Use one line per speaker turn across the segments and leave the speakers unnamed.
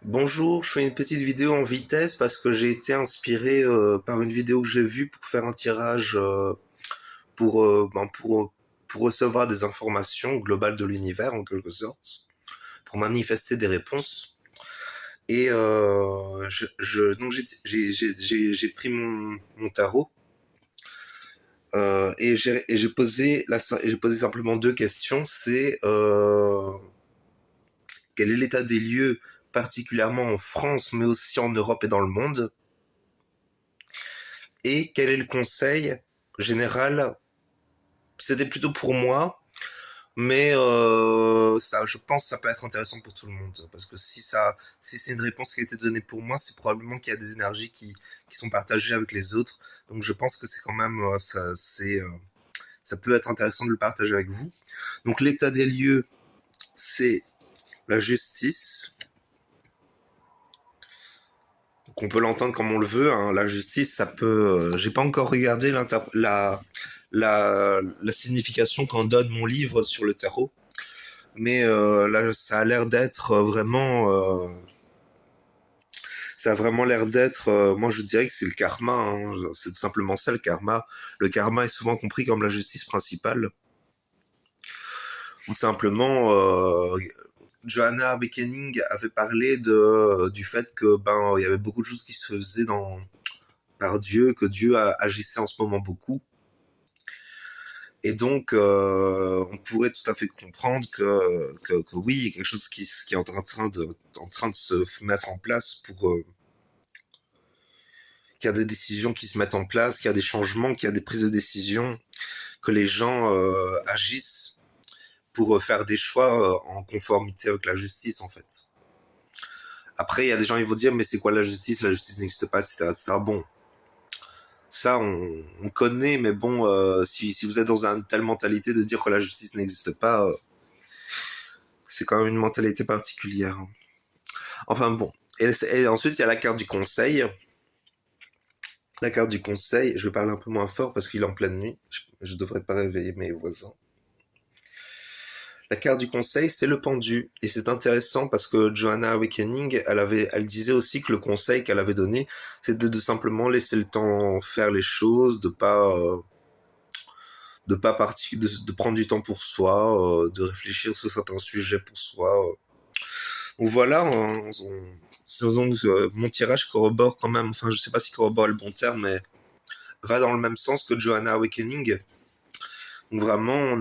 Bonjour, je fais une petite vidéo en vitesse parce que j'ai été inspiré par une vidéo que j'ai vue pour faire un tirage pour recevoir des informations globales de l'univers en quelque sorte, pour manifester des réponses. Et donc j'ai pris mon tarot et j'ai posé simplement deux questions. C'est quel est l'état des lieux, particulièrement en France, mais aussi en Europe et dans le monde, et quel est le conseil général. C'était plutôt pour moi, mais ça, je pense que ça peut être intéressant pour tout le monde, parce que si c'est une réponse qui a été donnée pour moi, c'est probablement qu'il y a des énergies qui sont partagées avec les autres. Donc je pense que c'est quand même ça peut être intéressant de le partager avec vous. Donc l'état des lieux, c'est la justice. Donc on peut l'entendre comme on le veut, hein. La justice, ça peut. J'ai pas encore regardé la signification qu'en donne mon livre sur le tarot, mais là, ça a l'air d'être ça a vraiment l'air d'être. Moi, je dirais que c'est le karma, hein. C'est tout simplement ça le karma. Le karma est souvent compris comme la justice principale, ou simplement. Johanna Bekening avait parlé du fait que il y avait beaucoup de choses qui se faisaient par Dieu, que Dieu agissait en ce moment beaucoup. Et donc, on pourrait tout à fait comprendre que oui, il y a quelque chose qui est en train de se mettre en place qu'il y a des décisions qui se mettent en place, qu'il y a des changements, qu'il y a des prises de décision, que les gens agissent pour faire des choix en conformité avec la justice, en fait. Après, il y a des gens qui vont dire, mais c'est quoi la justice? La justice n'existe pas, etc., etc. Bon, ça, on connaît, mais bon, si vous êtes dans une telle mentalité de dire que la justice n'existe pas, c'est quand même une mentalité particulière. Enfin bon. Et ensuite, il y a la carte du conseil. La carte du conseil, je vais parler un peu moins fort parce qu'il est en pleine nuit. Je devrais pas réveiller mes voisins. La carte du conseil, c'est le pendu. Et c'est intéressant parce que Johanna Awakening, elle disait aussi que le conseil qu'elle avait donné, c'était de simplement laisser le temps faire les choses, de pas partir, de prendre du temps pour soi, de réfléchir sur certains sujets pour soi. Donc voilà, donc, mon tirage corrobore quand même, enfin je sais pas si corrobore est le bon terme, mais va dans le même sens que Johanna Awakening. Donc vraiment,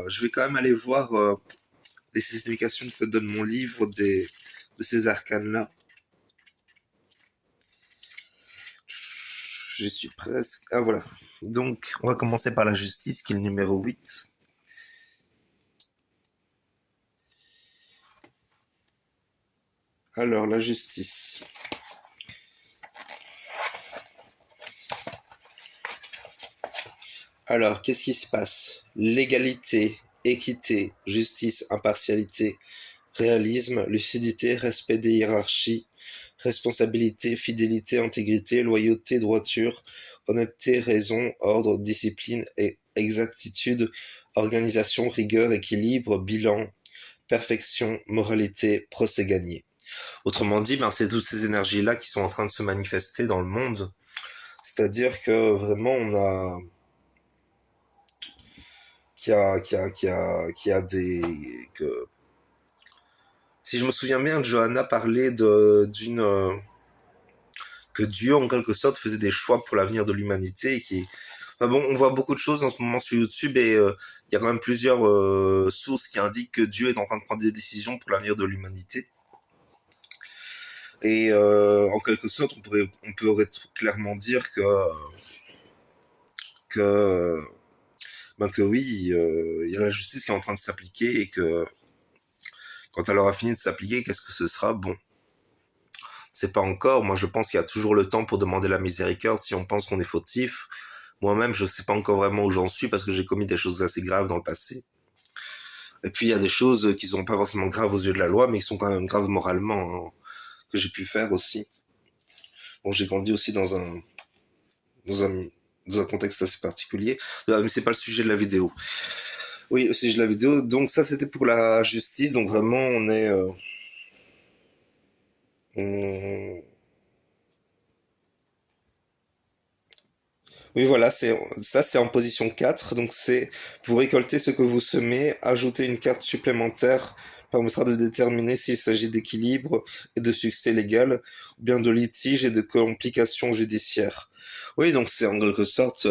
je vais quand même aller voir les significations que donne mon livre de ces arcanes-là. J'y suis presque. Ah voilà. Donc, on va commencer par la justice, qui est le numéro 8. Alors, la justice. Alors, qu'est-ce qui se passe? L'égalité, équité, justice, impartialité, réalisme, lucidité, respect des hiérarchies, responsabilité, fidélité, intégrité, loyauté, droiture, honnêteté, raison, ordre, discipline et exactitude, organisation, rigueur, équilibre, bilan, perfection, moralité, procès gagné. Autrement dit, c'est toutes ces énergies-là qui sont en train de se manifester dans le monde. C'est-à-dire que vraiment, on a qui a des que si je me souviens bien, Johanna parlait d'une que Dieu en quelque sorte faisait des choix pour l'avenir de l'humanité et qui enfin bon, on voit beaucoup de choses en ce moment sur YouTube et il y a quand même plusieurs sources qui indiquent que Dieu est en train de prendre des décisions pour l'avenir de l'humanité. Et en quelque sorte, on pourrait clairement dire que que oui, il y a la justice qui est en train de s'appliquer et que quand elle aura fini de s'appliquer, qu'est-ce que ce sera? Bon, c'est pas encore. Moi, je pense qu'il y a toujours le temps pour demander la miséricorde si on pense qu'on est fautif. Moi-même, je sais pas encore vraiment où j'en suis parce que j'ai commis des choses assez graves dans le passé. Et puis, il y a des choses qui sont pas forcément graves aux yeux de la loi, mais qui sont quand même graves moralement, hein, que j'ai pu faire aussi. Bon, j'ai grandi aussi dans un, dans un contexte assez particulier. Mais c'est pas le sujet de la vidéo. Oui, le sujet de la vidéo. Donc ça, c'était pour la justice. Donc vraiment, on est Hum. Oui, voilà, c'est en position 4. Donc c'est vous récoltez ce que vous semez, ajouter une carte supplémentaire permettra de déterminer s'il s'agit d'équilibre et de succès légal, ou bien de litige et de complications judiciaires. Oui, donc c'est en quelque sorte,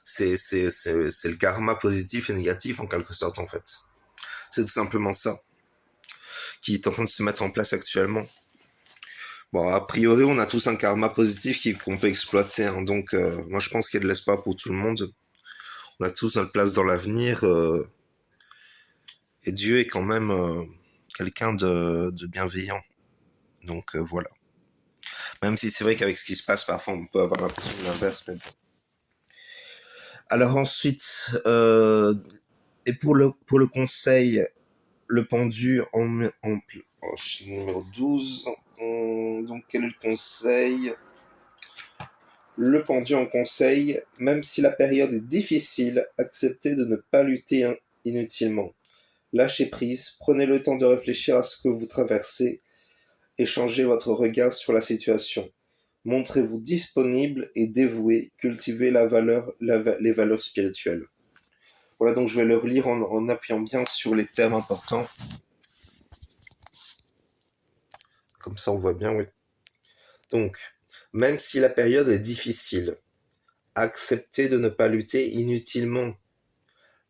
c'est le karma positif et négatif en quelque sorte en fait. C'est tout simplement ça qui est en train de se mettre en place actuellement. Bon, a priori, on a tous un karma positif qu'on peut exploiter, hein. Donc, moi, je pense qu'il y a de l'espoir pour tout le monde. On a tous notre place dans l'avenir. Et Dieu est quand même quelqu'un de bienveillant. Donc, voilà. Même si c'est vrai qu'avec ce qui se passe, parfois, on peut avoir l'impression de l'inverse. Mais bon. Alors ensuite, et pour le conseil, le pendu numéro 12. Donc, quel est le conseil? Le pendu en conseil, même si la période est difficile, acceptez de ne pas lutter inutilement. Lâchez prise, prenez le temps de réfléchir à ce que vous traversez et changez votre regard sur la situation. Montrez-vous disponible et dévoué, cultivez les valeurs spirituelles. Voilà, donc je vais le relire en appuyant bien sur les termes importants. Comme ça on voit bien, oui. Donc, même si la période est difficile, acceptez de ne pas lutter inutilement.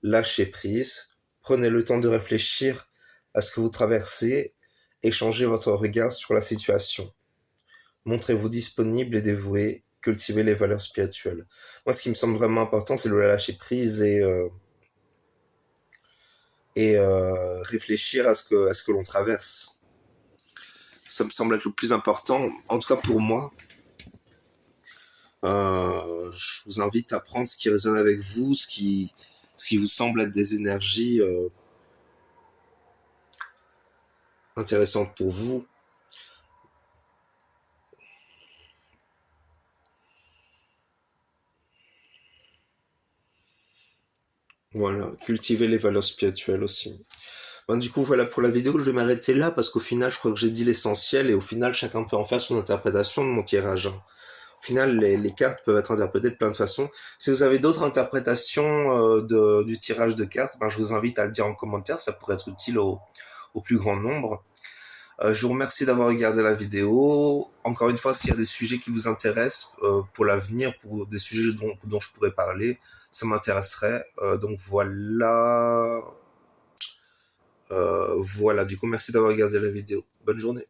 Lâchez prise, prenez le temps de réfléchir à ce que vous traversez et changez votre regard sur la situation. Montrez-vous disponible et dévoué, cultivez les valeurs spirituelles. Moi, ce qui me semble vraiment important, c'est le lâcher prise et réfléchir à ce que l'on traverse. Ça me semble être le plus important, en tout cas pour moi. Je vous invite à prendre ce qui résonne avec vous, ce qui vous semble être des énergies intéressantes pour vous. Voilà, cultiver les valeurs spirituelles aussi. Ben, du coup, voilà pour la vidéo, je vais m'arrêter là parce qu'au final, je crois que j'ai dit l'essentiel et au final, chacun peut en faire son interprétation de mon tirage, hein. Au final, les cartes peuvent être interprétées de plein de façons. Si vous avez d'autres interprétations du tirage de cartes, ben, je vous invite à le dire en commentaire, ça pourrait être utile au plus grand nombre. Je vous remercie d'avoir regardé la vidéo. Encore une fois, s'il y a des sujets qui vous intéressent pour l'avenir, pour des sujets dont je pourrais parler, ça m'intéresserait. Donc voilà. Voilà, du coup, merci d'avoir regardé la vidéo. Bonne journée.